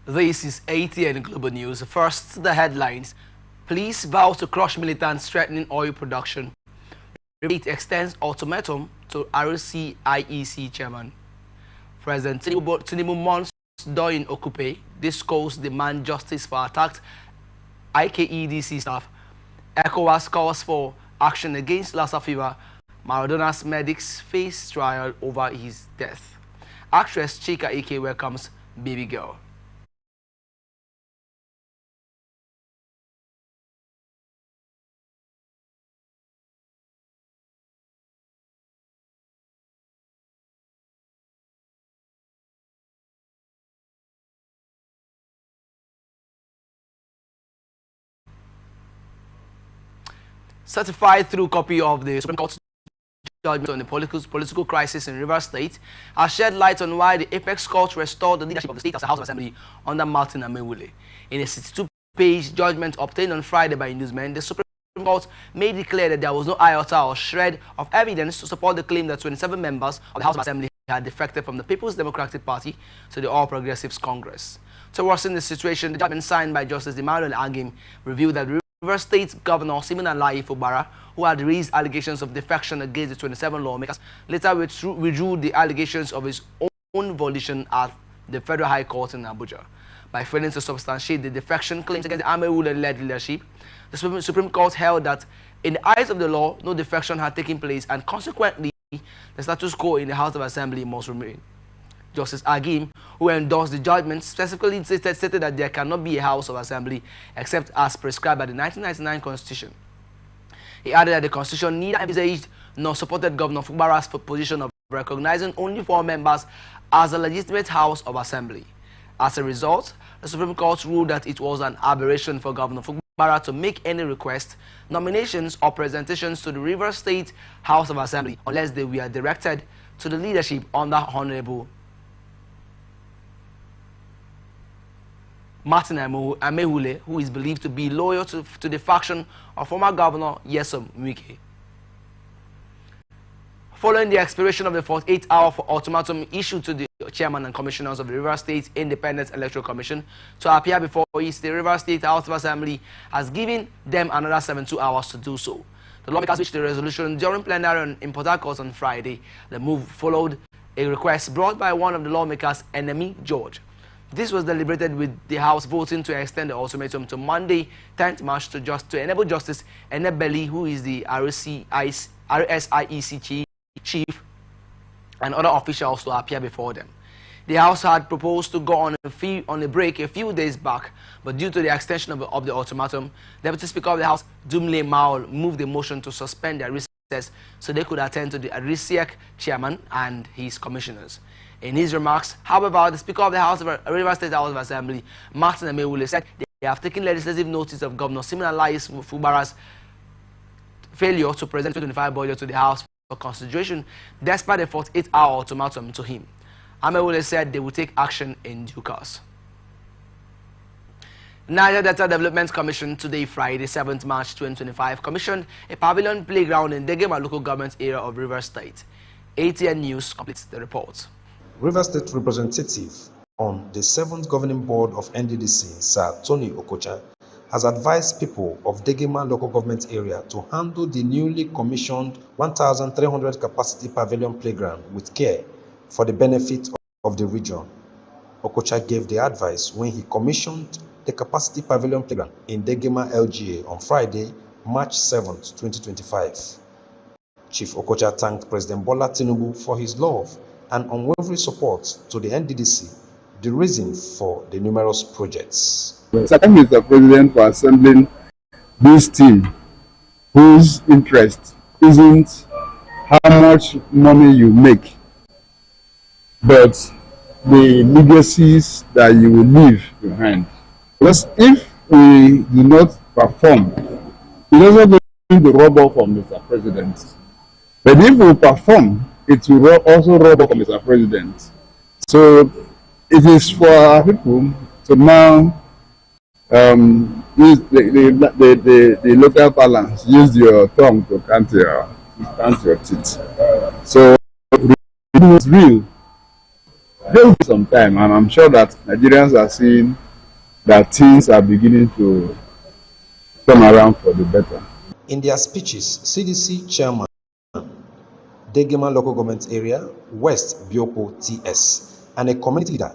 This is ATN Global News. First, the headlines. Police vow to crush militants threatening oil production. It extends ultimatum to RC IEC chairman. President Tinubu months during Okupe. Discourse demand justice for attacked IKEDC staff. ECOWAS calls for action against Lassa fever. Maradona's medics face trial over his death. Actress Chika Ike welcomes baby girl. Certified through copy of the Supreme Court judgment on the political crisis in Rivers State, has shed light on why the Apex Court restored the leadership of the state as a House of Assembly under Martin Amewule. In a 62-page judgment obtained on Friday by newsmen, the Supreme Court made it clear that there was no iota or shred of evidence to support the claim that 27 members of the House of Assembly had defected from the People's Democratic Party to the All Progressives Congress. To worsen the situation, the judgment signed by Justice Emmanuel Agim revealed that Rivers State Governor Simon Alayi Fubara, who had raised allegations of defection against the 27 lawmakers, later withdrew the allegations of his own volition at the Federal High Court in Abuja. By failing to substantiate the defection claims against the Amewule-led leadership, the Supreme Court held that, in the eyes of the law, no defection had taken place, and consequently, the status quo in the House of Assembly must remain. Justice Agim, who endorsed the judgment, specifically stated that there cannot be a House of Assembly except as prescribed by the 1999 Constitution. He added that the Constitution neither envisaged nor supported Governor Fubara's position of recognizing only 4 members as a legitimate House of Assembly. As a result, the Supreme Court ruled that it was an aberration for Governor Fubara to make any request, nominations, or presentations to the Rivers State House of Assembly unless they were directed to the leadership under Honorable Martin Amewule, who is believed to be loyal to the faction of former Governor Nyesom Wike. Following the expiration of the 48-hour ultimatum issued to the chairman and commissioners of the Rivers State Independent Electoral Commission to appear before the Rivers State House of Assembly has given them another 72 hours to do so. The lawmakers reached the resolution during plenary in Port Harcourt on Friday. The move followed a request brought by one of the lawmakers, Enemy George. This was deliberated with the House voting to extend the ultimatum to Monday, 10th March, to enable Justice Enebeli, who is the RSIEC chief, and other officials to appear before them. The House had proposed to go on a break a few days back, but due to the extension of the ultimatum, Deputy Speaker of the House, Dumle Maul, moved the motion to suspend their recess so they could attend to the RISIEC chairman and his commissioners. In his remarks, however, the Speaker of the House of Rivers State House of Assembly, Martin Amewule, said they have taken legislative notice of Governor Simon Alayi Fubara's failure to present 2025 budget to the House for consideration, despite a 48-hour ultimatum to him. Amewule said they will take action in due course. Niger Delta Development Commission today, Friday, 7th March 2025, commissioned a pavilion playground in Degema local government area of Rivers State. ATN News completes the report. Rivers State representative on the 7th Governing Board of NDDC, Sir Tony Okocha, has advised people of Degema local government area to handle the newly commissioned 1,300 capacity pavilion playground with care for the benefit of the region. Okocha gave the advice when he commissioned the capacity pavilion playground in Degema LGA on Friday, March 7, 2025. Chief Okocha thanked President Bola Tinubu for his love and unwavering support to the NDDC, the reason for the numerous projects. Thank Mr. President for assembling this team whose interest isn't how much money you make, but the legacies that you will leave behind. Because if we do not perform, it also going to rub off on Mr. President. But if we perform, it will also rub off on Mr. President. So it is for our people to now use the local balance, use your tongue to count your teeth. So it was real There will be some time, and I'm sure that Nigerians are seeing that things are beginning to turn around for the better. In their speeches, CDC Chairman Degema Local Government Area, West Bioko TS, and a community leader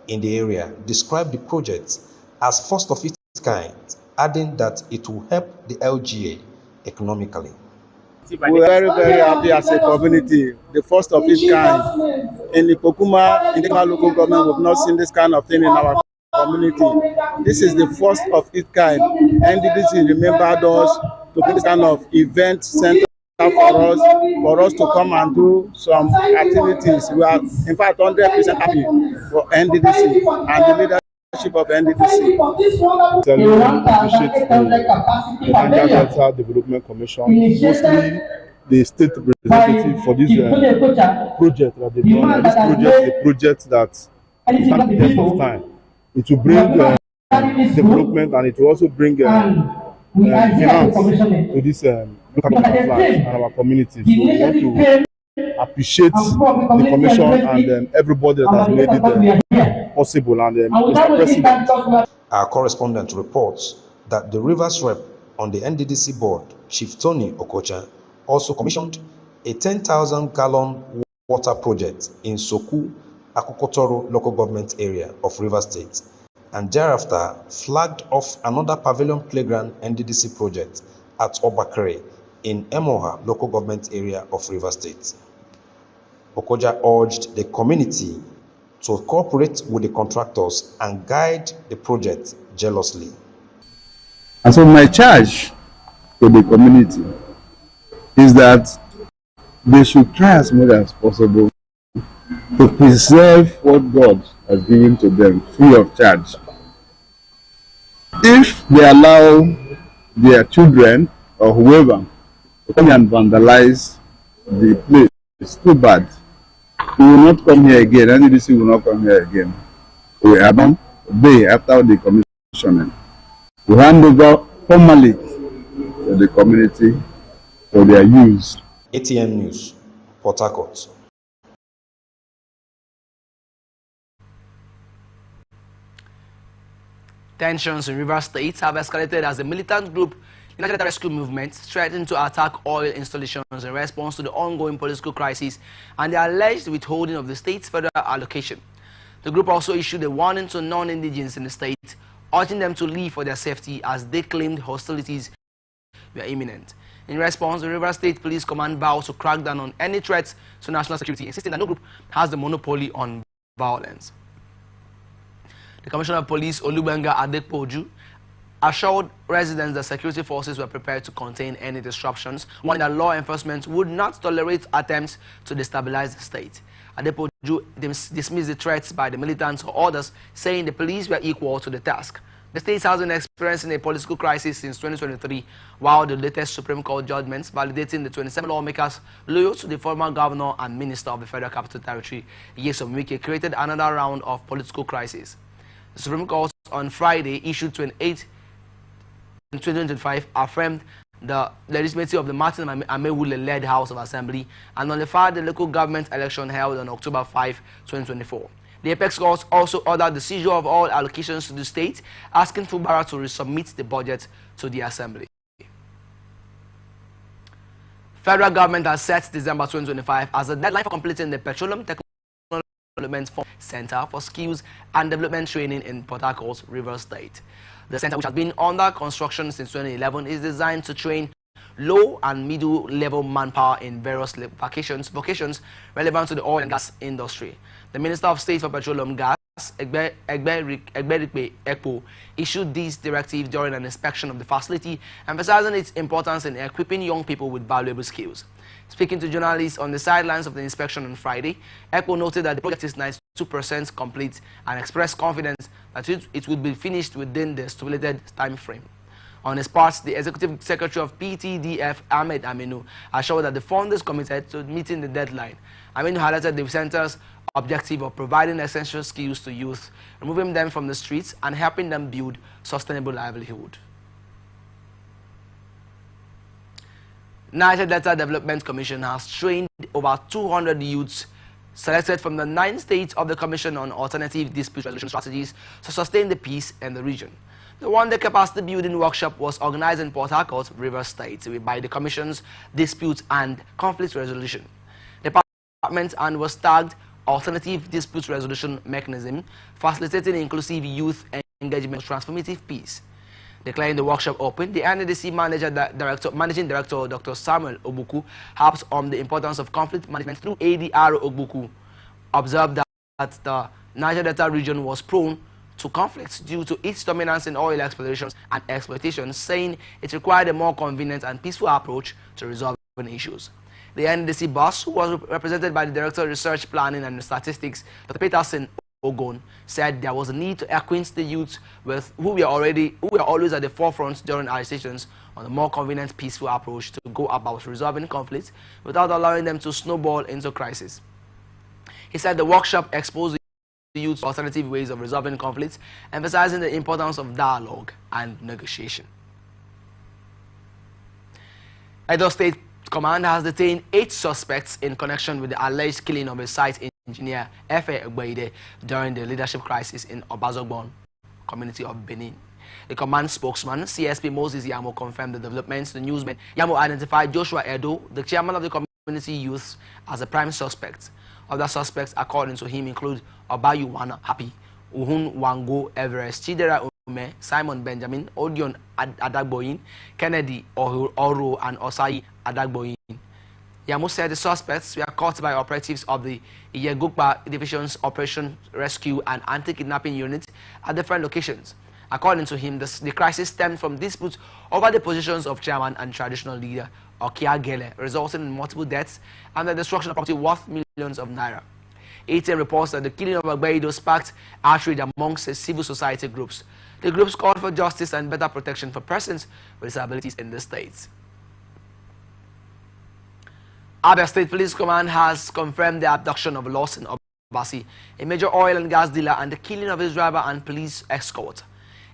in the area described the project as first of its kind, adding that it will help the LGA economically. We're very, very happy as a community. The first of its kind. In the Kokuma, in the local government, we've not seen this kind of thing in our community. This is the first of its kind. NDDC remembered us to do this kind of event center for us to come and do some activities. We are, in fact, 100% happy for NDDC and the leadership of NDDC. Appreciate the Niger Delta Development Commission, mostly the state representative for this project that they've done. This project is a project that will stand the test of time. It will bring development, and it will also bring finance to this local government and our community. So we want to appreciate the commission and everybody that has made it possible, and Mr. President. Our correspondent reports that the Rivers Rep on the NDDC board, Chief Tony Okocha, also commissioned a 10,000-gallon water project in Soku, Akokotoro local government area of Rivers State, and thereafter flagged off another pavilion playground NDDC project at Obakere in Emoha local government area of Rivers State. Okoja urged the community to cooperate with the contractors and guide the project jealously. And so my charge to the community is that they should try as much as possible to preserve what God has given to them free of charge. If they allow their children or whoever to come and vandalize the place, it's too bad. We will not come here again. NDDC will not come here again. We obey after the commissioning. We hand over formally to the community for their use. ATN News, Port Harcourt. Tensions in Rivers State have escalated as the militant group United Rescue Movement threatened to attack oil installations in response to the ongoing political crisis and the alleged withholding of the state's federal allocation. The group also issued a warning to non-indigenous in the state, urging them to leave for their safety as they claimed hostilities were imminent. In response, the Rivers State Police Command vows to crack down on any threats to national security, insisting that no group has the monopoly on violence. The Commissioner of Police, Olubenga Adepoju, assured residents that security forces were prepared to contain any disruptions, warning that law enforcement would not tolerate attempts to destabilize the state. Adepoju dismissed the threats by the militants or others, saying the police were equal to the task. The state has been experiencing a political crisis since 2023, while the latest Supreme Court judgments validating the 27 lawmakers loyal to the former governor and minister of the Federal Capital Territory, Nyesom Wike, created another round of political crisis. The Supreme Court on Friday issued 28 in 2025 affirmed the legitimacy of the Martin Amewule-led House of Assembly and nullified the local government election held on October 5, 2024. The Apex Court also ordered the seizure of all allocations to the state, asking Fubara to resubmit the budget to the Assembly. Federal government has set December 2025 as a deadline for completing the Petroleum Technology Development Center for Skills and Development Training in Port Harcourt, Rivers State. The center, which has been under construction since 2011, is designed to train low and middle level manpower in various vocations relevant to the oil and gas industry. The Minister of State for Petroleum Gas, Egberikpe Ekpo, issued this directive during an inspection of the facility, emphasizing its importance in equipping young people with valuable skills. Speaking to journalists on the sidelines of the inspection on Friday, Ekpo noted that the project is 92% complete and expressed confidence that it would be finished within the stipulated time frame. On his part, the Executive Secretary of PTDF, Ahmed Aminu, assured that the fund is committed to meeting the deadline. Aminu highlighted the center's objective of providing essential skills to youth, removing them from the streets and helping them build sustainable livelihood. Niger Delta Development Commission has trained over 200 youths selected from the 9 states of the Commission on Alternative Dispute Resolution Strategies to sustain the peace in the region. The one-day capacity building workshop was organized in Port Harcourt, Rivers State, by the Commission's Dispute and Conflict Resolution Department and was tagged Alternative Dispute Resolution Mechanism, facilitating inclusive youth engagement transformative peace. Declaring the workshop open, the NDC Managing Director Dr. Samuel Ogbuku harps on the importance of conflict management through ADR Ogbuku. Observed that the Niger Delta region was prone to conflicts due to its dominance in oil explorations and exploitation, saying it required a more convenient and peaceful approach to resolving issues. The NDC boss, who was represented by the Director of Research Planning and Statistics, Dr. Peterson Ogon, said there was a need to acquaint the youth with who were always at the forefront during our sessions on a more convenient, peaceful approach to go about resolving conflicts without allowing them to snowball into crisis. He said the workshop exposed the youth to alternative ways of resolving conflicts, emphasizing the importance of dialogue and negotiation. Edo State Command has detained 8 suspects in connection with the alleged killing of a site engineer, Efe Egbeide, during the leadership crisis in Obazogbon community of Benin. The command spokesman, CSP Moses Yamo, confirmed the developments. The newsman Yamo identified Joshua Edo, the chairman of the community youth, as a prime suspect. Other suspects, according to him, include Obayu Wana Happy, Uhun Wango Everest, Chidera Ume, Simon Benjamin, Odion Adagboyin, Kennedy Oro, and Osai Adagboyin. Yamu said the suspects were caught by operatives of the Iyegukpa Division's Operation Rescue and Anti-Kidnapping Unit at different locations. According to him, the crisis stemmed from disputes over the positions of chairman and traditional leader Okia Gele, resulting in multiple deaths and the destruction of property worth millions of naira. ATN reports that the killing of Agbeido sparked outrage amongst civil society groups. The groups called for justice and better protection for persons with disabilities in the state. Abia State Police Command has confirmed the abduction of Lawson Obasi, a major oil and gas dealer, and the killing of his driver and police escort.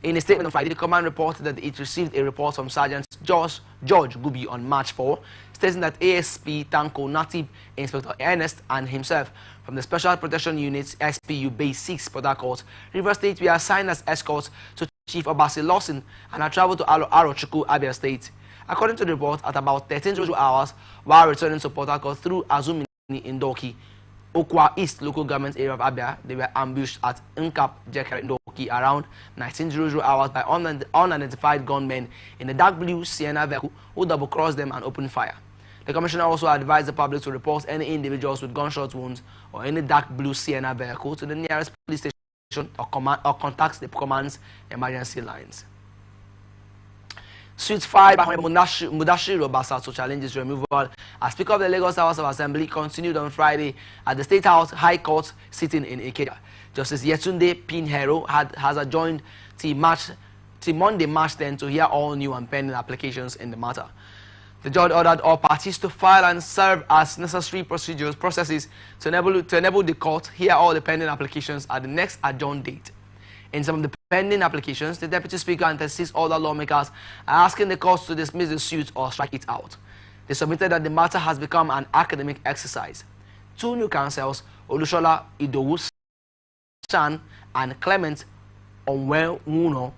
In a statement on Friday, the command reported that it received a report from Sergeant George Gubi on March 4, stating that ASP Tanko Natib, Inspector Ernest, and himself from the Special Protection Units SPU Base 6 Port Harcourt, Rivers State, were assigned as escorts to Chief Obasi Lawson and had traveled to Arochukwu, Abia State. According to the report, at about 13:00 hours, while returning to Port Harcourt through Azumini in Doki, Okwa East local government area of Abia, they were ambushed at Nkap Jekere in Doki around 19:00 hours by unidentified gunmen in a dark blue Sienna vehicle who double-crossed them and opened fire. The commissioner also advised the public to report any individuals with gunshot wounds or any dark blue Sienna vehicle to the nearest police station or contact the command's emergency lines. Suit filed by Mudashiru Obasa to challenge his removal as Speaker of the Lagos House of Assembly continued on Friday at the State House High Court sitting in Ikeja. Justice Yetunde Pinheiro has adjourned till Monday, March 10 to hear all new and pending applications in the matter. The judge ordered all parties to file and serve as necessary processes to enable the court hear all the pending applications at the next adjourned date. In some of the pending applications, the Deputy Speaker and 36 other lawmakers are asking the courts to dismiss the suit or strike it out. They submitted that the matter has become an academic exercise. 2 new counsels, Olushola Idowu Chan and Clement Onwe-Wuno,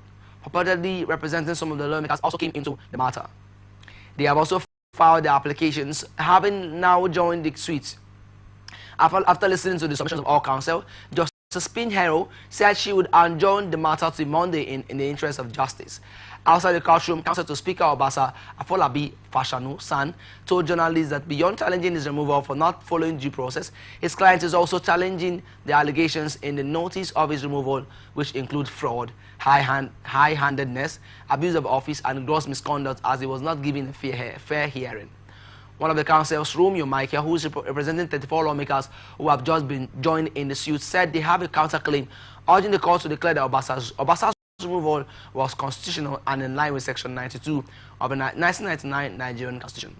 purportedly representing some of the lawmakers, also came into the matter. They have also filed their applications, having now joined the suit. After listening to the submissions of all counsel, Justice Pinheiro said she would adjourn the matter to Monday in the interest of justice. Outside the courtroom, counsel to Speaker Obasa, Afolabi Fashanu San, told journalists that beyond challenging his removal for not following due process, his client is also challenging the allegations in the notice of his removal, which include fraud, high-handedness, abuse of office, and gross misconduct, as he was not given a fair hearing. One of the counsels, Romeo Michael, who is representing 34 lawmakers who have just been joined in the suit, said they have a counterclaim, urging the court to declare that Obasa's removal was constitutional and in line with Section 92 of the 1999 Nigerian Constitution.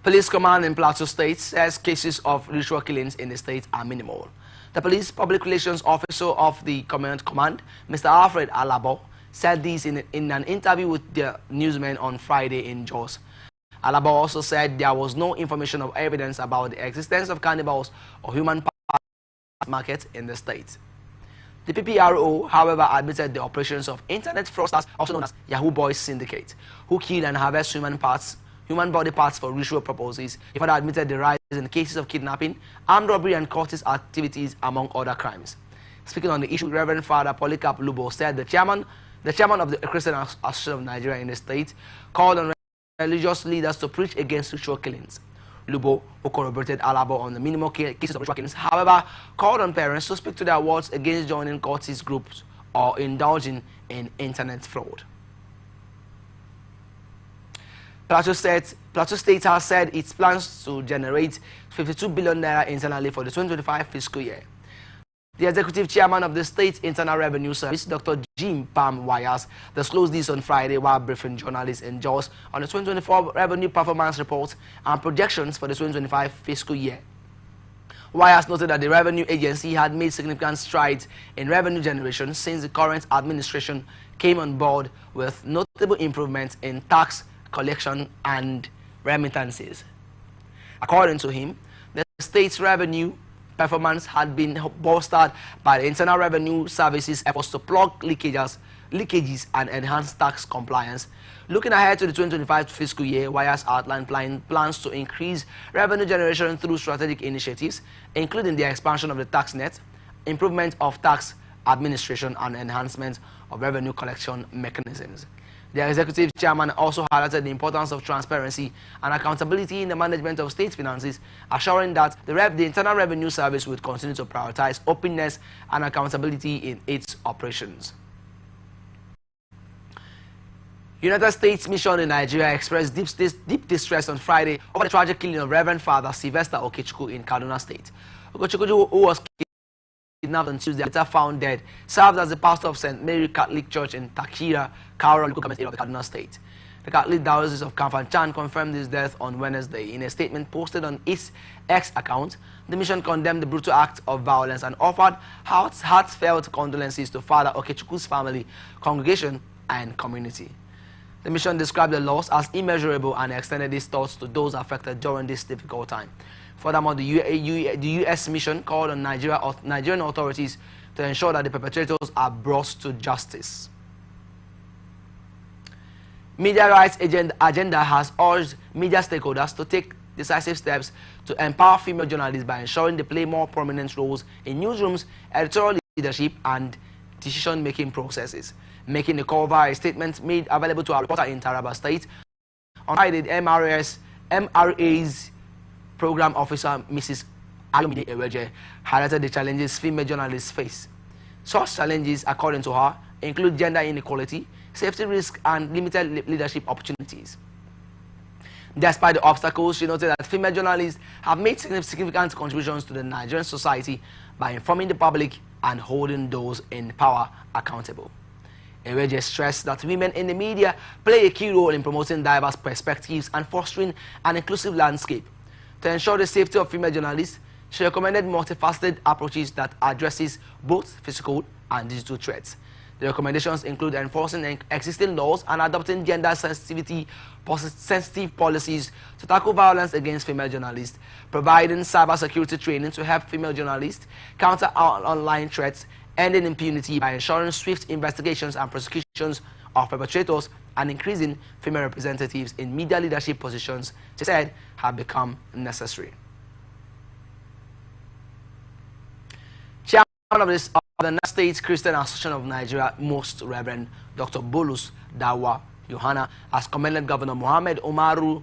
Police command in Plateau State says cases of ritual killings in the state are minimal. The police public relations officer of the command, Mr. Alfred Alabo, said this in an interview with the newsmen on Friday in Jos. Alaba also said there was no information or evidence about the existence of cannibals or human parts market in the state. The PPRO, however, admitted the operations of internet fraudsters, also known as Yahoo Boys Syndicate, who kill and harvest human body parts for ritual purposes. He further admitted the rise in cases of kidnapping, armed robbery, and cultist activities, among other crimes. Speaking on the issue, Reverend Father Polycarp Lubo said the chairman of the Christian Association of Nigeria in the state called on religious leaders to preach against ritual killings. Lubo, who corroborated Alaba on the minimal cases of ritual killings, however, called on parents to speak to their wards against joining cultist groups or indulging in internet fraud. Plateau State has said it plans to generate 52 billion naira internally for the 2025 fiscal year. The executive chairman of the State Internal Revenue Service, Dr. Jim Pam Wires, disclosed this on Friday while briefing journalists in Jos on the 2024 Revenue Performance Report and projections for the 2025 fiscal year. Wires noted that the revenue agency had made significant strides in revenue generation since the current administration came on board, with notable improvements in tax collection and remittances. According to him, the state's revenue performance had been bolstered by the Internal Revenue Service's efforts to plug leakages and enhance tax compliance. Looking ahead to the 2025 fiscal year, Wires outlined plans to increase revenue generation through strategic initiatives, including the expansion of the tax net, improvement of tax administration, and enhancement of revenue collection mechanisms. The executive chairman also highlighted the importance of transparency and accountability in the management of state finances, assuring that the Internal Revenue Service would continue to prioritize openness and accountability in its operations. United States Mission in Nigeria expressed deep distress on Friday over the tragic killing of Reverend Father Sylvester Okechukwu in Kaduna State. Okechukwu, who was kidnapped on Tuesday, later found dead, served as the pastor of St. Mary Catholic Church in Takira, Kaura local government area of the Kaduna State. The Catholic Diocese of Kamfanchan confirmed his death on Wednesday. In a statement posted on its X account, the mission condemned the brutal act of violence and offered heartfelt condolences to Father Okechukwu's family, congregation, and community. The mission described the loss as immeasurable and extended its thoughts to those affected during this difficult time. Furthermore, the U.S. mission called on Nigerian authorities to ensure that the perpetrators are brought to justice. Media rights agenda has urged media stakeholders to take decisive steps to empower female journalists by ensuring they play more prominent roles in newsrooms, editorial leadership, and decision-making processes. Making the call via a statement made available to our reporter in Taraba State on Friday, the MRA's program officer, Mrs. Alumide Eweje, highlighted the challenges female journalists face. Such challenges, according to her, include gender inequality, safety risk, and limited leadership opportunities. Despite the obstacles, she noted that female journalists have made significant contributions to the Nigerian society by informing the public and holding those in power accountable. Eweje stressed that women in the media play a key role in promoting diverse perspectives and fostering an inclusive landscape. To ensure the safety of female journalists, she recommended multifaceted approaches that addresses both physical and digital threats. The recommendations include enforcing existing laws and adopting gender-sensitive policies to tackle violence against female journalists, providing cybersecurity training to help female journalists counter online threats, ending impunity by ensuring swift investigations and prosecutions of perpetrators, and increasing female representatives in media leadership positions, she said, have become necessary. Chairman of the State Christian Association of Nigeria, Most Reverend Dr. Bolus Dawa Yohana, has commended Governor Mohammed Umaru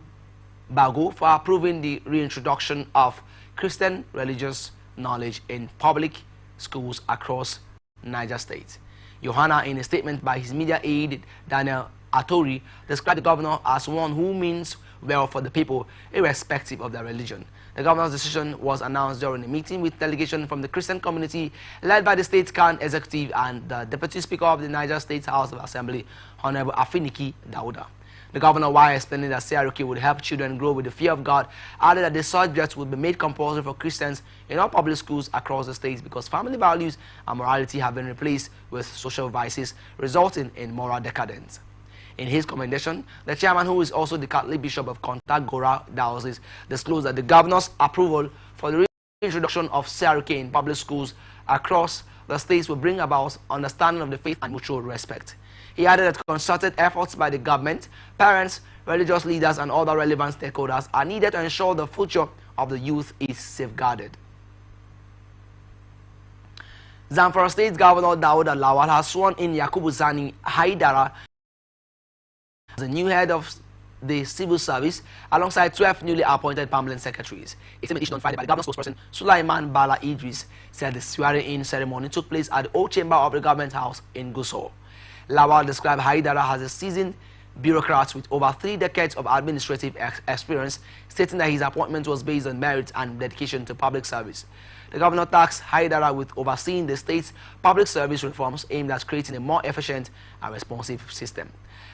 Bago for approving the reintroduction of Christian religious knowledge in public schools across Niger State. Yohana, in a statement by his media aide Daniel Atori, described the governor as one who means well for the people, irrespective of their religion. The governor's decision was announced during a meeting with delegation from the Christian community led by the state CAN executive and the Deputy Speaker of the Niger State House of Assembly, Honorable Afiniki Dauda. The governor, while explaining that CRK would help children grow with the fear of God, added that the subject would be made compulsory for Christians in all public schools across the state because family values and morality have been replaced with social vices, resulting in moral decadence. In his commendation, the chairman, who is also the Catholic Bishop of Kontagora Diocese, disclosed that the governor's approval for the reintroduction of CRK in public schools across the states will bring about understanding of the faith and mutual respect. He added that concerted efforts by the government, parents, religious leaders, and other relevant stakeholders are needed to ensure the future of the youth is safeguarded. Zamfara State Governor Dawood Lawal has sworn in Yakubu Sani Haidara as the new head of the civil service alongside 12 newly appointed permanent secretaries. A statement issued on Friday by the governor's spokesperson Sulaiman Bala Idris said the swearing-in ceremony took place at the old chamber of the government house in Gusau. Lawal described Haidara as a seasoned bureaucrat with over 3 decades of administrative experience, stating that his appointment was based on merit and dedication to public service. The governor tasked Haidara with overseeing the state's public service reforms aimed at creating a more efficient and responsive system.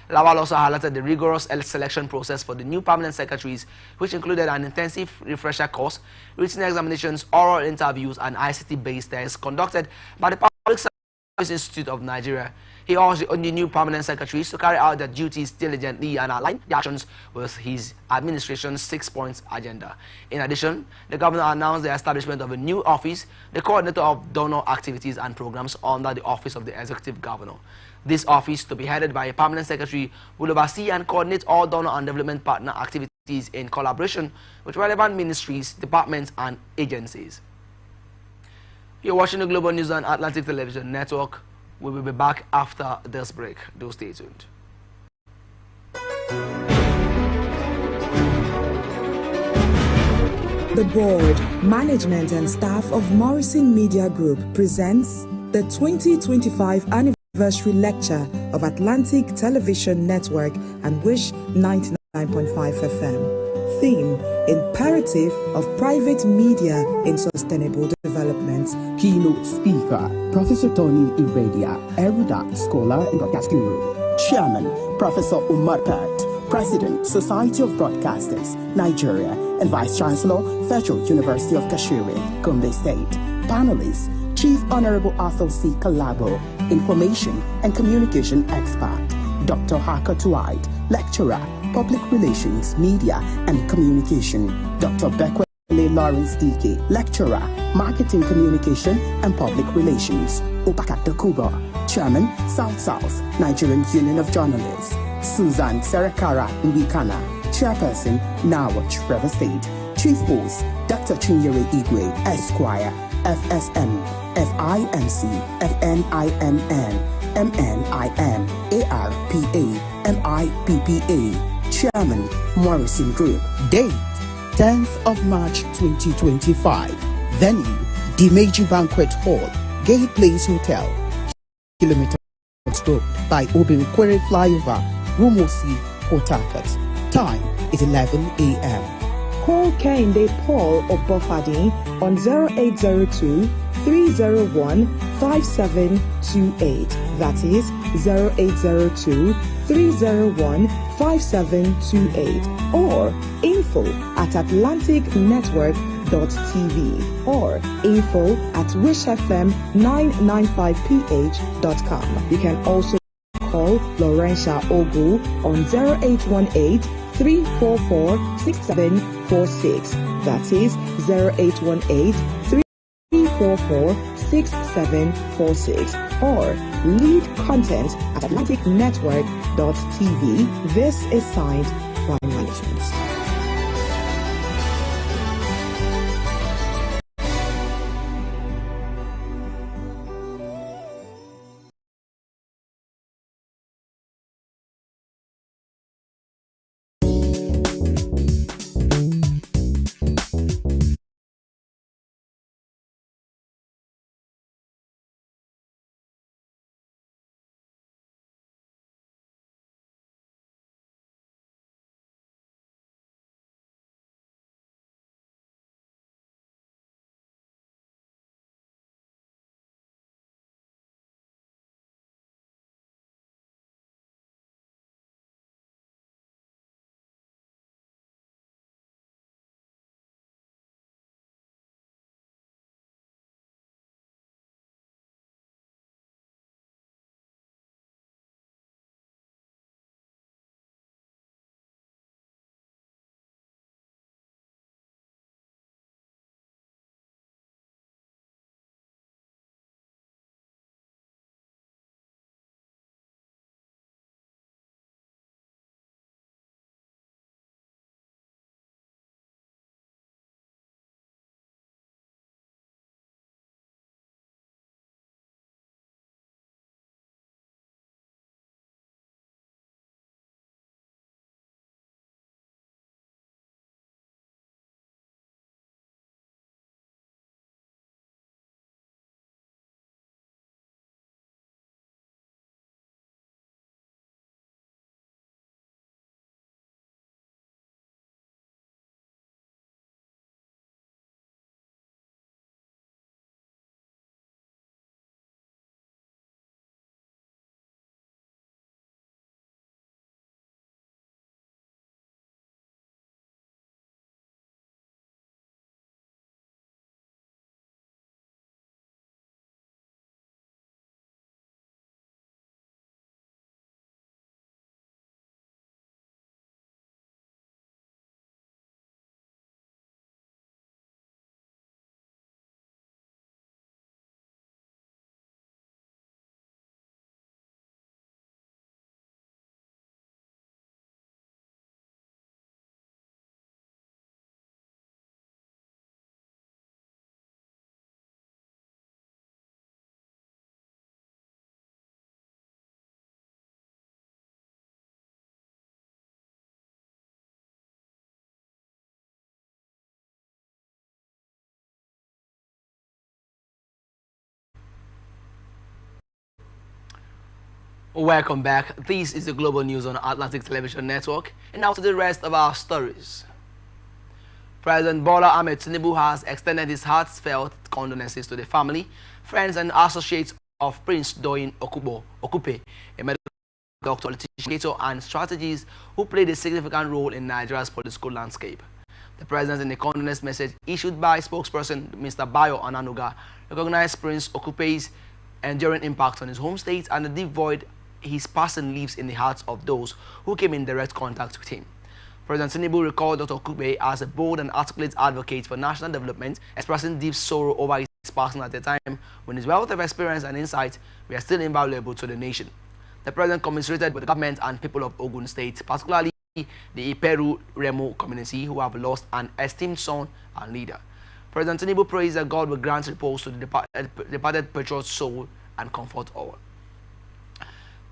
Lawal also highlighted the rigorous selection process for the new permanent secretaries, which included an intensive refresher course, written examinations, oral interviews, and ICT-based tests conducted by the Public Service Institute of Nigeria. He urged the new permanent secretaries to carry out their duties diligently and align their actions with his administration's 6-point agenda. In addition, the governor announced the establishment of a new office, the coordinator of donor activities and programs under the office of the executive governor. This office, to be headed by a permanent secretary, will oversee and coordinate all donor and development partner activities in collaboration with relevant ministries, departments, and agencies. You're watching the Global News on Atlantic Television Network. We will be back after this break. Do stay tuned. The board, management and staff of Morrison Media Group presents the 2025 anniversary lecture of Atlantic Television Network and Wish 99.5 FM. Theme: Imperative of Private Media in Sustainable Development. Keynote speaker, Professor Tony Iredia, erudite scholar and broadcast guru. Chairman, Professor Umar Pert, President, Society of Broadcasters, Nigeria, and Vice Chancellor, Federal University of Kashiri, Gombe State. Panelists, Chief Honorable Arthur C. Kalabo, Information and Communication Expert. Dr. Haka Tuwait, Lecturer, Public Relations, Media and Communication. Dr. Bekwele Lawrence D.K., Lecturer, Marketing Communication and Public Relations. Opakat Kuba, Chairman, South Nigerian Union of Journalists. Susan Serekara Nwikana, Chairperson, Nawach, River State. Chief Host, Dr. Chinyere Igwe, Esquire, FSM, FIMC, FNIMN, MNIM, ARPA, MIPPA. Chairman, Morrison Group. Date, 10th of March 2025. Venue, Dimeji Banquet Hall, Gate Place Hotel, Kilometer Road by Obirikwere Flyover, Rumosi, Port Harcourt. Time is 11 a.m. Call Kehinde Paul Obofadi on 0802 301 5728. That is 0802 301 5728 or info@atlanticnetwork.tv or info@wishfm995ph.com. You can also call Laurentia Ogu on 0818 344 6746. That is 0818 344 6746 or lead content at atlanticnetwork.tv. This is signed by management. Welcome back. This is the Global News on Atlantic Television Network. And now to the rest of our stories. President Bola Ahmed Tinubu has extended his heartfelt condolences to the family, friends and associates of Prince Doyin Okupe, a medical doctor, politician and strategist who played a significant role in Nigeria's political landscape. The president, in a condolence message issued by spokesperson Mr. Bayo Onanuga, recognized Prince Okupe's enduring impact on his home state and the deep void his passing leaves in the hearts of those who came in direct contact with him. President Tinubu recalled Dr. Okupe as a bold and articulate advocate for national development, expressing deep sorrow over his passing at a time when his wealth of experience and insight were still invaluable to the nation. The president commiserated with the government and people of Ogun State, particularly the Iperu Remo community, who have lost an esteemed son and leader. President Tinubu prays that God will grant repose to the departed patriot's soul and comfort all.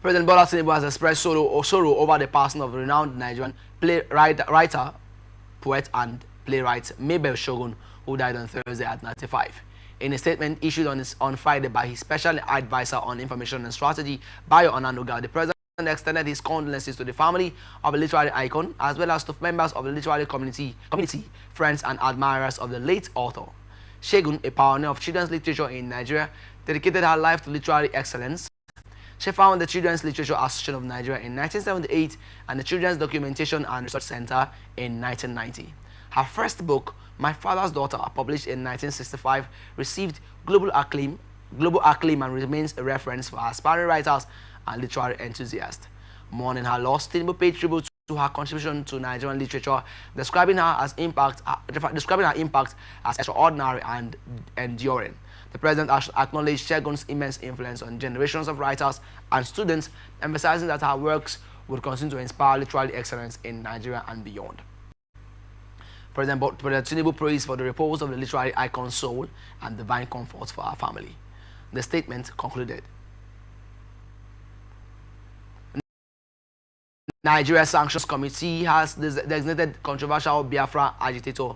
President Bola Tinubu has expressed sorrow over the passing of renowned Nigerian writer, poet, and playwright Mabel Shogun, who died on Thursday at 95. In a statement issued on Friday by his special advisor on information and strategy, Bayo Onanuga, the president extended his condolences to the family of the literary icon, as well as to members of the literary community, friends, and admirers of the late author. Shogun, a pioneer of children's literature in Nigeria, dedicated her life to literary excellence. She founded the Children's Literature Association of Nigeria in 1978 and the Children's Documentation and Research Center in 1990. Her first book, My Father's Daughter, published in 1965, received global acclaim and remains a reference for aspiring writers and literary enthusiasts. Mourning her loss, Tinubu paid tribute to her contribution to Nigerian literature, describing her impact as extraordinary and enduring. The president acknowledged Shogun's immense influence on generations of writers and students, emphasizing that her works would continue to inspire literary excellence in Nigeria and beyond. President Tinubu prays for the repose of the literary icon's soul and divine comfort for our family. The statement concluded. Nigeria Sanctions Committee has designated controversial Biafra agitator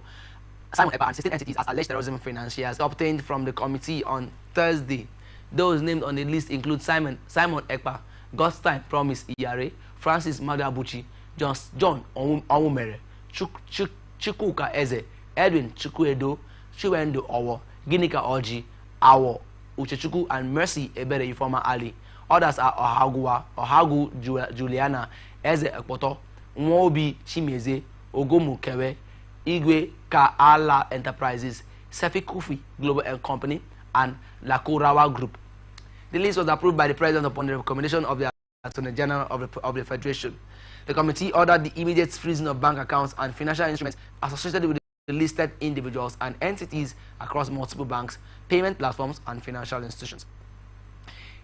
Simon Ekpa and 16 entities as alleged terrorism financiers obtained from the committee on Thursday. Those named on the list include Simon Ekpa, Godstein Promise Iyare, Francis Madabuchi, John Onwumere, Chukwuka Eze, Edwin Chukwuedo, Chiwendo Owo, Ginika Oji, Awo Uchechukwu, and Mercy Ebere Ifoma Ali. Others are Ohagu Juliana, Eze Ekpoto, Nwobi Chimeze, Ogomu Kewe, Igwe Kaala Enterprises, Sefi Kufi Global Company, and Lakurawa Group. The list was approved by the president upon the recommendation of the Attorney General of the Federation. The committee ordered the immediate freezing of bank accounts and financial instruments associated with the listed individuals and entities across multiple banks, payment platforms, and financial institutions.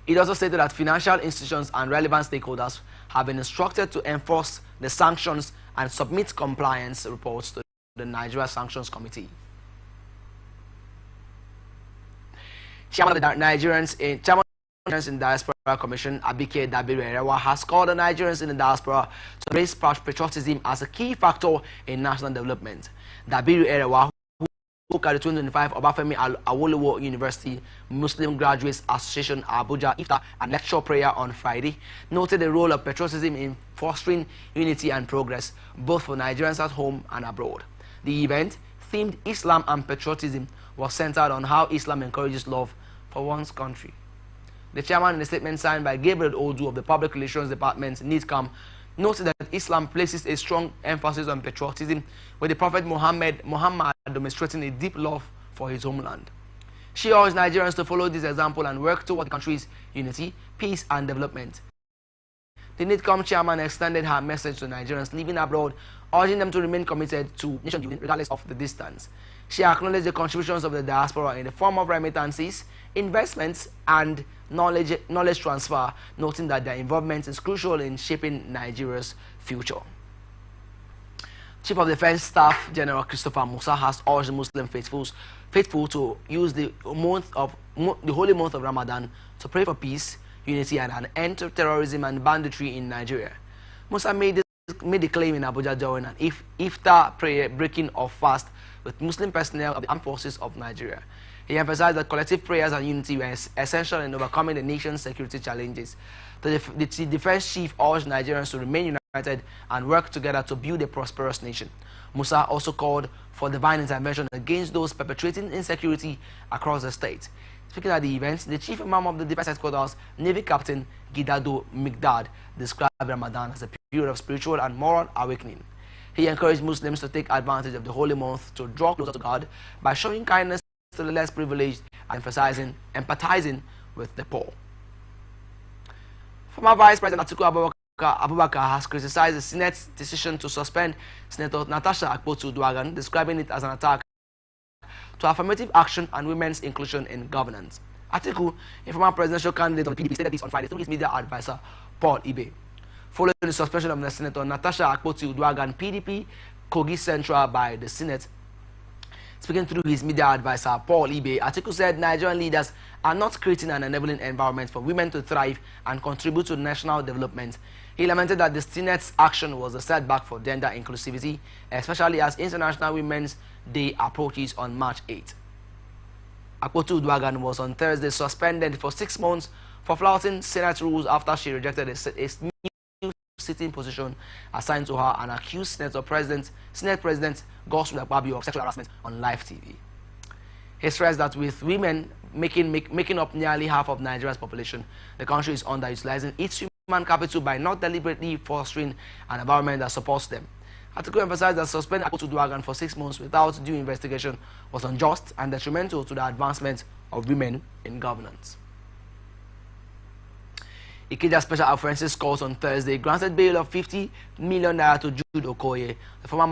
It also stated that financial institutions and relevant stakeholders have been instructed to enforce the sanctions and submit compliance reports to the Nigeria Sanctions Committee. Chairman of the Nigerians in Diaspora Commission, Abike Dabiru-Erewa, has called the Nigerians in the diaspora to embrace patriotism as a key factor in national development. Dabiru-Erewa, who spoke at the 2025 Obafemi Awolowo University Muslim Graduates Association Abuja Iftar and lecture prayer on Friday, noted the role of patriotism in fostering unity and progress, both for Nigerians at home and abroad. The event, themed Islam and Patriotism, was centered on how Islam encourages love for one's country. The chairman, in a statement signed by Gabriel Odu of the Public Relations Department, NITCAM, noted that Islam places a strong emphasis on patriotism, with the Prophet Muhammad demonstrating a deep love for his homeland. She urged Nigerians to follow this example and work toward the country's unity, peace, and development. The NITCAM chairman extended her message to Nigerians living abroad, urging them to remain committed to nation building regardless of the distance. She acknowledged the contributions of the diaspora in the form of remittances, investments, and knowledge transfer, noting that their involvement is crucial in shaping Nigeria's future. Chief of Defense Staff General Christopher Musa has urged Muslim faithful to use the holy month of Ramadan to pray for peace, unity, and an end to terrorism and banditry in Nigeria. Musa made the claim in Abuja during an iftar prayer breaking of fast with Muslim personnel of the Armed Forces of Nigeria. He emphasized that collective prayers and unity were essential in overcoming the nation's security challenges. The defense chief urged Nigerians to remain united and work together to build a prosperous nation. Musa also called for divine intervention against those perpetrating insecurity across the state. Speaking at the event, the chief imam of the defense headquarters, Navy Captain Gidado Migdad, described Ramadan as a period of spiritual and moral awakening. He encouraged Muslims to take advantage of the holy month to draw closer to God by showing kindness to the less privileged and empathizing with the poor. Former Vice President Atiku Abubakar has criticized the Senate's decision to suspend Senator Natasha Akpotu-Uduaghan, describing it as an attack to affirmative action and women's inclusion in governance. Atiku, a former presidential candidate on the PDP, stated this on Friday through his media advisor, Paul Ibe. Following the suspension of Senator Natasha Akpotu-Uduaghan, PDP Kogi Central by the Senate, speaking through his media advisor, Paul Ibe, Atiku said Nigerian leaders are not creating an enabling environment for women to thrive and contribute to national development. He lamented that the Senate's action was a setback for gender inclusivity, especially as International Women's Day approaches on March 8. Akpotu-Uduaghan was on Thursday suspended for 6 months for flouting Senate rules after she rejected a new sitting position assigned to her and accused Senate President Godswill Akpabio of sexual harassment on live TV. He stressed that with women making up nearly half of Nigeria's population, the country is underutilizing its human capital by not deliberately fostering an environment that supports them. Atiku emphasized that suspending Akpotu-Uduaghan for 6 months without due investigation was unjust and detrimental to the advancement of women in governance. Ikeja Special Offences Court on Thursday granted bail of 50 million naira to Jude Okoye, the former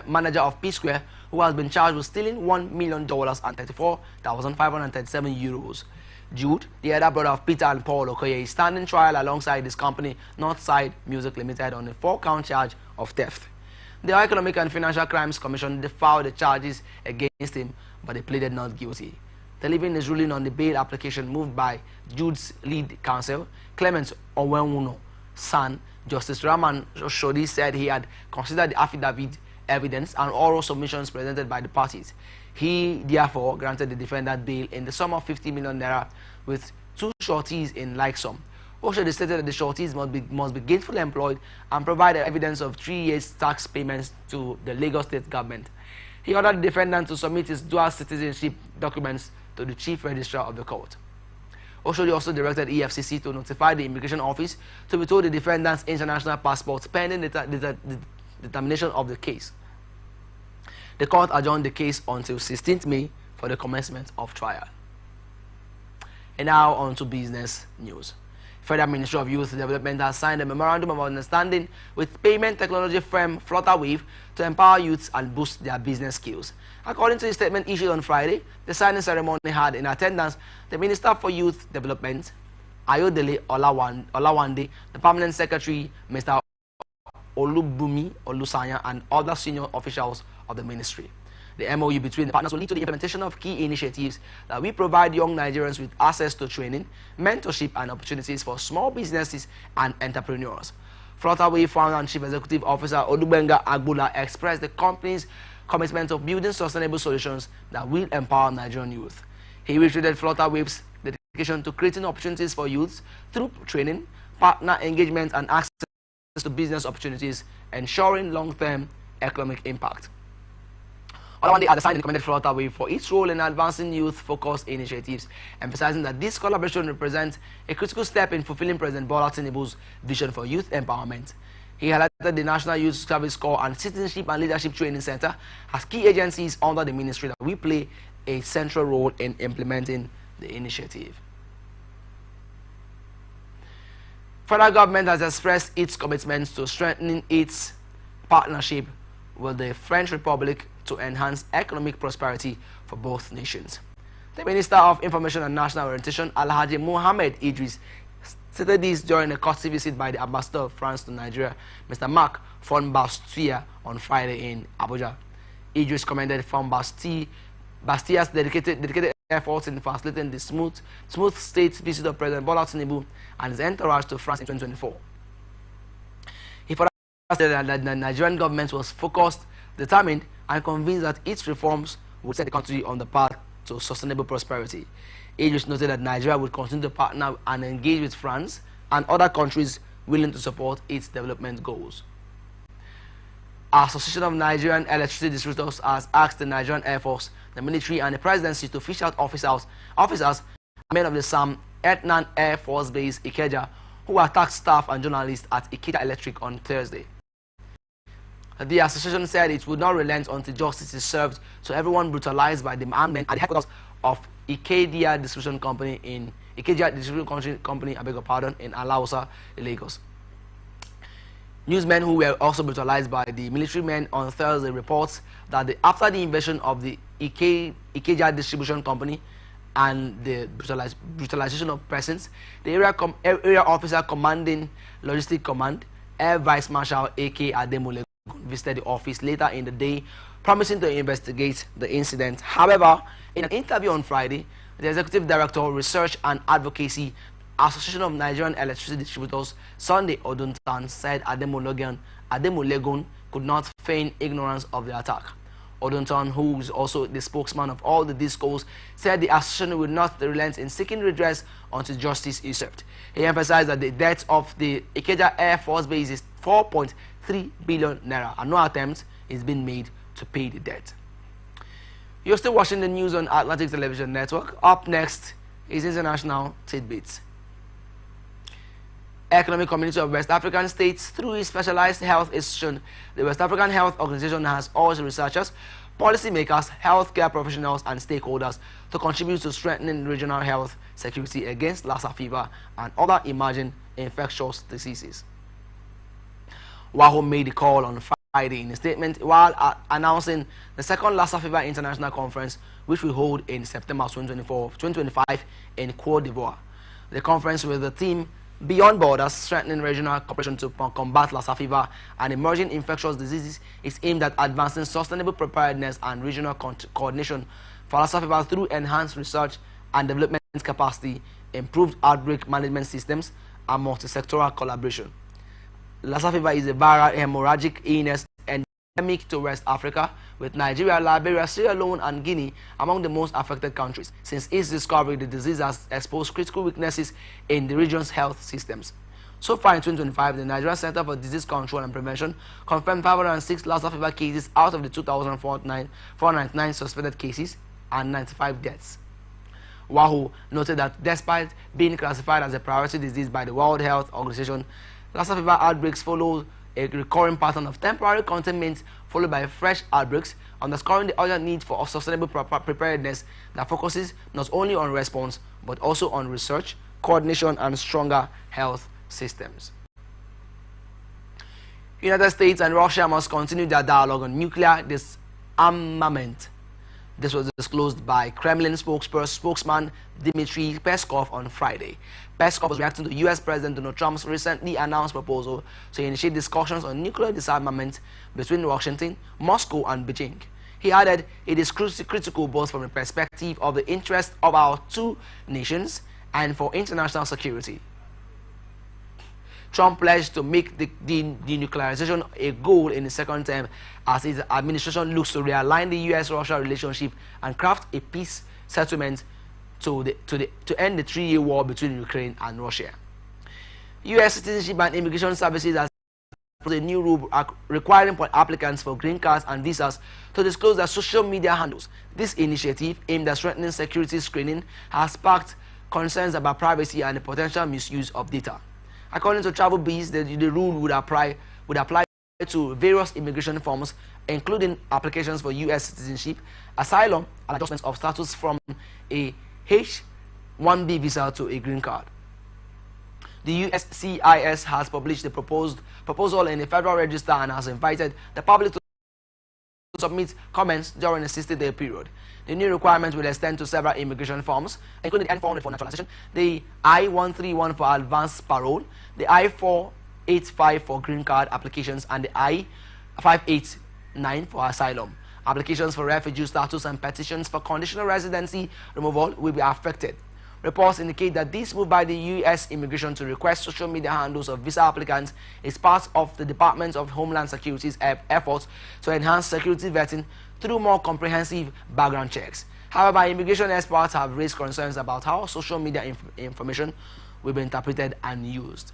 manager of P-Square, who has been charged with stealing $1 million and 34,537 euros. Jude, the elder brother of Peter and Paul Okoye, is standing trial alongside his company, Northside Music Limited, on a 4-count charge of theft. The Economic and Financial Crimes Commission defied the charges against him, but they pleaded not guilty. Delivering his ruling on the bail application moved by Jude's lead counsel, Clement Owenwuno, son, Justice Raman Oshodi, said he had considered the affidavit evidence and oral submissions presented by the parties. He therefore granted the defendant bail in the sum of 50 million naira with 2 sureties in like sum. Oshodi stated that the sureties must be gainfully employed and provide evidence of 3 years tax payments to the Lagos State government. He ordered the defendant to submit his dual citizenship documents to the chief registrar of the court. Oshodi also directed EFCC to notify the immigration office to withhold the defendant's international passports pending the determination of the case. The court adjourned the case until 16th May for the commencement of trial. And now on to business news. Federal Ministry of Youth Development has signed a memorandum of understanding with payment technology firm Flutterwave to empower youths and boost their business skills. According to the statement issued on Friday, the signing ceremony had in attendance the Minister for Youth Development, Ayodele Olawande, the Permanent Secretary, Mr. Olubumi Olusanya, and other senior officials of the ministry. The MOU between the partners will lead to the implementation of key initiatives that will provide young Nigerians with access to training, mentorship, and opportunities for small businesses and entrepreneurs. Flutterwave founder and Chief Executive Officer Odubenga Agbula expressed the company's commitment of building sustainable solutions that will empower Nigerian youth. He reiterated Flutterwave's dedication to creating opportunities for youths through training, partner engagement, and access to business opportunities, ensuring long-term economic impact. Olawande had assigned and commended Flutterwave for its role in advancing youth-focused initiatives, emphasizing that this collaboration represents a critical step in fulfilling President Bola Tinubu's vision for youth empowerment. He highlighted the National Youth Service Corps and Citizenship and Leadership Training Center as key agencies under the ministry that will play a central role in implementing the initiative. Federal government has expressed its commitment to strengthening its partnership with the French Republic to enhance economic prosperity for both nations. The Minister of Information and National Orientation, Alhaji Mohamed Idris, stated this during a courtesy visit by the Ambassador of France to Nigeria, Mr. Marc von Bastia, on Friday in Abuja. Idris commended von Bastia's dedicated efforts in facilitating the smooth state visit of President Bola Tinubu and his entourage to France in 2024. He further stated that the Nigerian government was focused, determined, and convinced that its reforms would set the country on the path to sustainable prosperity. Idris noted that Nigeria would continue to partner and engage with France and other countries willing to support its development goals. Association of Nigerian Electricity Distributors has asked the Nigerian Air Force, the military, and the presidency to fish out officers and men of the Sam Etnan Air Force Base, Ikeja, who attacked staff and journalists at Ikeja Electric on Thursday. The association said it would not relent until justice is served to everyone brutalized by the armed men at the headquarters of Ikeja Distribution Company in Alausa, Lagos. Newsmen who were also brutalized by the military men on Thursday reports that after the invasion of the Ikeja Distribution Company and the brutalization of persons, the area officer commanding Logistic Command, Air Vice Marshal A.K. Ademole, visited the office later in the day, promising to investigate the incident. However, in an interview on Friday, the Executive Director, Research and Advocacy, Association of Nigerian Electricity Distributors, Sunday Oduntan, said Ademolegun could not feign ignorance of the attack. Oduntan, who is also the spokesman of all the discos, said the association will not relent in seeking redress until justice is served. He emphasized that the debt of the Ikeja Air Force Base is 4.3 billion naira and no attempt is being made to pay the debt. You're still watching the news on Atlantic Television Network. Up next is International Tidbits. Economic Community of West African States, through its specialized health institution, the West African Health Organization, has urged researchers, policymakers, healthcare professionals, and stakeholders to contribute to strengthening regional health security against Lassa fever and other emerging infectious diseases. WAHO made the call on Friday in a statement while announcing the second Lassa Fever International Conference, which will hold in September 2025 in Côte d'Ivoire. The conference, with the theme Beyond Borders, Strengthening Regional Cooperation to Combat Lassa Fever and Emerging Infectious Diseases, is aimed at advancing sustainable preparedness and regional coordination for Lassa fever through enhanced research and development capacity, improved outbreak management systems, and multi-sectoral collaboration. Lassa fever is a viral hemorrhagic illness endemic to West Africa, with Nigeria, Liberia, Sierra Leone, and Guinea among the most affected countries. Since its discovery, the disease has exposed critical weaknesses in the region's health systems. So far in 2025, the Nigerian Center for Disease Control and Prevention confirmed 506 Lassa fever cases out of the 2,499 suspected cases and 95 deaths. WAHO noted that despite being classified as a priority disease by the World Health Organization, Lassa fever outbreaks follow a recurring pattern of temporary containment followed by fresh outbreaks, underscoring the urgent need for sustainable preparedness that focuses not only on response but also on research, coordination, and stronger health systems. United States and Russia must continue their dialogue on nuclear disarmament. This was disclosed by Kremlin spokesman Dmitry Peskov on Friday. Peskov was reacting to U.S. President Donald Trump's recently announced proposal to initiate discussions on nuclear disarmament between Washington, Moscow, and Beijing. He added it is critical both from the perspective of the interest of our two nations and for international security. Trump pledged to make the denuclearization a goal in the second term as his administration looks to realign the U.S.-Russia relationship and craft a peace settlement to end the 3-year war between Ukraine and Russia. U.S. Citizenship and Immigration Services has proposed a new rule requiring applicants for green cards and visas to disclose their social media handles. This initiative, aimed at strengthening security screening, has sparked concerns about privacy and the potential misuse of data. According to Travel Biz, the rule would apply to various immigration forms, including applications for U.S. citizenship, asylum, and adjustments of status from a H-1B visa to a green card. The USCIS has published the proposal in the Federal Register and has invited the public to submit comments during a 60-day period. The new requirement will extend to several immigration forms, including the I-400 for naturalization, the I-131 for advanced parole, the I-485 for green card applications, and the I-589 for asylum. Applications for refugee status and petitions for conditional residency removal will be affected. Reports indicate that this move by the U.S. immigration to request social media handles of visa applicants is part of the Department of Homeland Security's efforts to enhance security vetting through more comprehensive background checks. However, immigration experts have raised concerns about how social media information will be interpreted and used.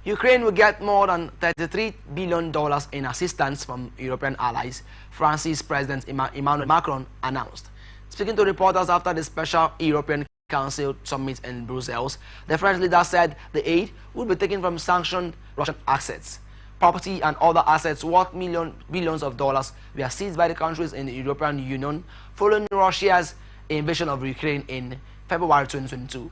Ukraine will get more than $33 billion in assistance from European allies, France's President Emmanuel Macron announced. Speaking to reporters after the special European Council summit in Brussels, the French leader said the aid would be taken from sanctioned Russian assets. Property and other assets worth billions of dollars were seized by the countries in the European Union following Russia's invasion of Ukraine in February 2022.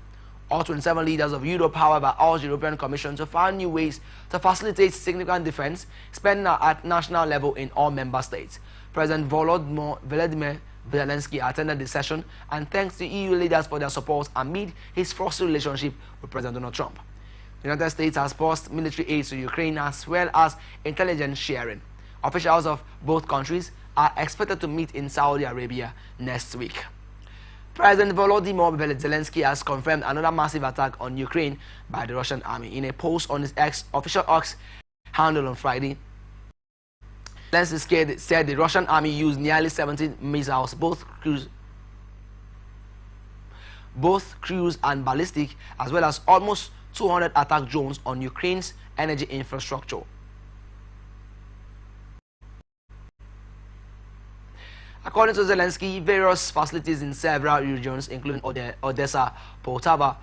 All 27 leaders of Europe, however, urged the European Commission to find new ways to facilitate significant defense spending at national level in all member states. President Volodymyr Zelensky attended the session and thanked the EU leaders for their support amid his frosty relationship with President Donald Trump. The United States has paused military aid to Ukraine as well as intelligence sharing. Officials of both countries are expected to meet in Saudi Arabia next week. President Volodymyr Zelensky has confirmed another massive attack on Ukraine by the Russian army. In a post on his official X handle on Friday, Zelensky said the Russian army used nearly 70 missiles, both cruise and ballistic, as well as almost 200 attack drones on Ukraine's energy infrastructure. According to Zelensky, various facilities in several regions, including Odessa, Poltava,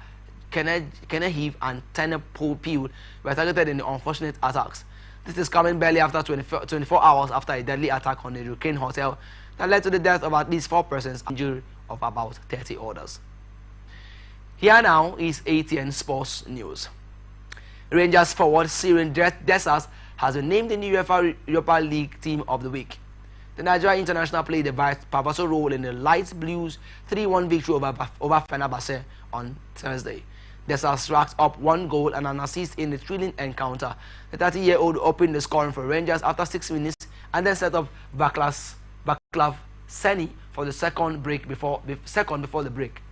Chernihiv, and Ternopil, were targeted in the unfortunate attacks. This is coming barely after 24 hours after a deadly attack on a Ukraine hotel that led to the death of at least 4 persons and injury of about 30 others. Here now is ATN Sports News. Rangers forward Syrian Dessers has been named the new Europa League Team of the Week. The Nigerian international played a pivotal role in the Light Blues' 3-1 victory over Fenerbahce on Thursday. Dessers racked up 1 goal and an assist in the thrilling encounter. The 30-year-old opened the scoring for Rangers after 6 minutes and then set up Vaclav Seni for the second before the break.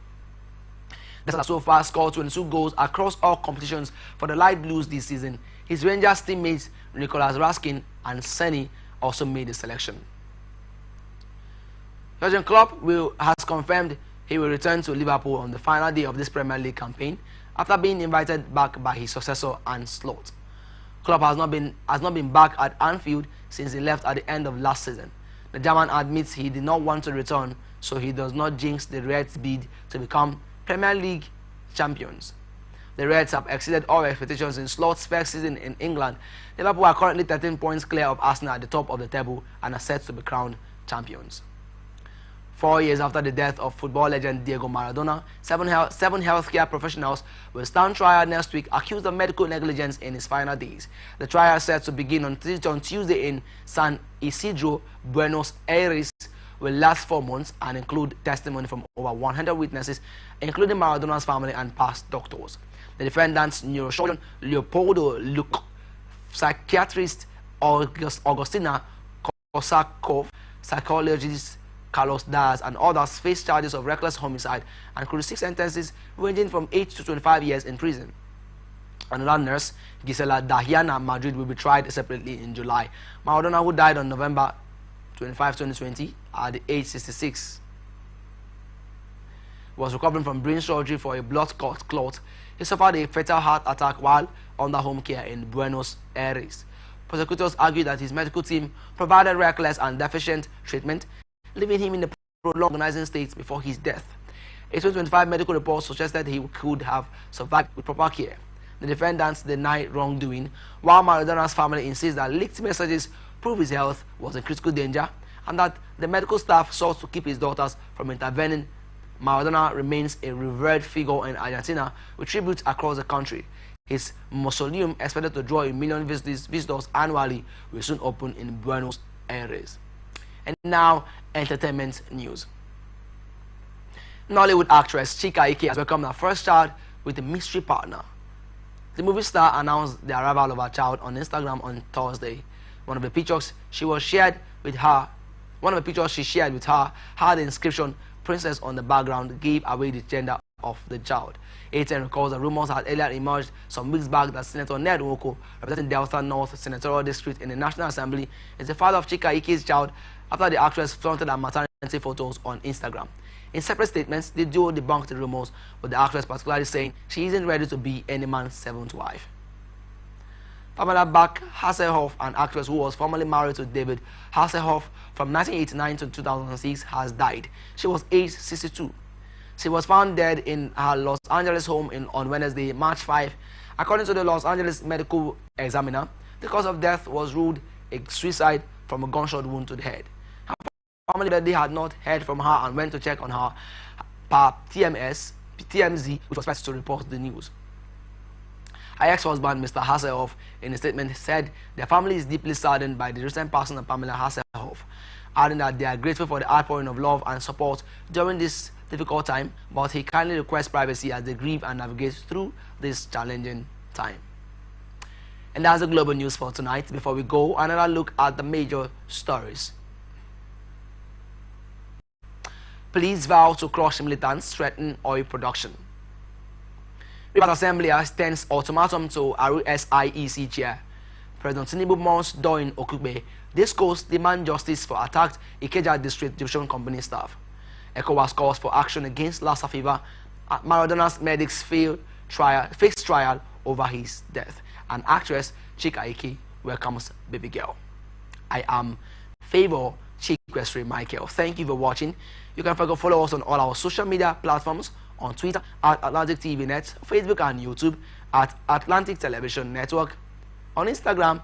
Dessers so far scored 22 goals across all competitions for the Light Blues this season. His Rangers teammates Nicholas Raskin and Seni also made the selection. Jurgen Klopp has confirmed he will return to Liverpool on the final day of this Premier League campaign after being invited back by his successor Arne Slot. Klopp has not been back at Anfield since he left at the end of last season. The German admits he did not want to return, so he does not jinx the Reds' bid to become Premier League champions. The Reds have exceeded all expectations in Slot's first season in England. Liverpool are currently 13 points clear of Arsenal at the top of the table and are set to be crowned champions. 4 years after the death of football legend Diego Maradona, seven healthcare professionals will stand trial next week accused of medical negligence in his final days. The trial is set to begin on Tuesday in San Isidro, Buenos Aires, will last 4 months and include testimony from over 100 witnesses, including Maradona's family and past doctors. The defendants, neurosurgeon Leopoldo Luque, psychiatrist Augustina Kosakov, psychologist Carlos Diaz, and others face charges of reckless homicide and could receive sentences ranging from 8 to 25 years in prison. Another nurse, Gisela Dahiana Madrid, will be tried separately in July. Maradona, who died on November 25, 2020, at the age 66, was recovering from brain surgery for a blood clot. He suffered a fatal heart attack while under home care in Buenos Aires. Prosecutors argued that his medical team provided reckless and deficient treatment, leaving him in a prolonged agonizing state before his death. A 2025 medical report suggested he could have survived with proper care. The defendants deny wrongdoing, while Maradona's family insists that leaked messages prove his health was in critical danger and that the medical staff sought to keep his daughters from intervening. Maradona remains a revered figure in Argentina with tributes across the country. His mausoleum, expected to draw 1 million visitors annually, will soon open in Buenos Aires. And now, entertainment news. Nollywood actress Chika Ike has welcomed her first child with a mystery partner. The movie star announced the arrival of her child on Instagram on Thursday. One of the pictures she shared with her had the inscription, princess on the background gave away the gender of the child. ATN recalls that rumors had earlier emerged some weeks back that Senator Ned Nwoko, representing Delta North Senatorial District in the National Assembly, is the father of Chika Ike's child after the actress flaunted her maternity photos on Instagram. In separate statements, the duo debunked the rumors, with the actress particularly saying she isn't ready to be any man's seventh wife. Pamela Bach Hasselhoff, an actress who was formerly married to David Hasselhoff from 1989 to 2006, has died. She was aged 62. She was found dead in her Los Angeles home on Wednesday, March 5. According to the Los Angeles Medical Examiner, the cause of death was ruled a suicide from a gunshot wound to the head. Her family that they had not heard from her and went to check on her per TMZ, which was first to report the news. Her ex-husband, Mr. Hasselhoff, in a statement said their family is deeply saddened by the recent passing of Pamela Hasselhoff, adding that they are grateful for the outpouring of love and support during this difficult time, but he kindly requests privacy as they grieve and navigate through this challenging time. And that's the global news for tonight. Before we go, another look at the major stories. Police vow to crush militants threaten oil production. Rivers Assembly extends ultimatum to Aru SIEC chair. President Tinubu mourns Doyin Okugbe. This coast demand justice for attacked Ikeja District Division Company staff. ECOWAS calls for action against Lassa fever. Maradona's medics face trial over his death. And actress Chika Ike welcomes baby girl. I am Favor Chikwesri Michael. Thank you for watching. You can follow us on all our social media platforms, on Twitter at Atlantic TV Net, Facebook and YouTube at Atlantic Television Network, on Instagram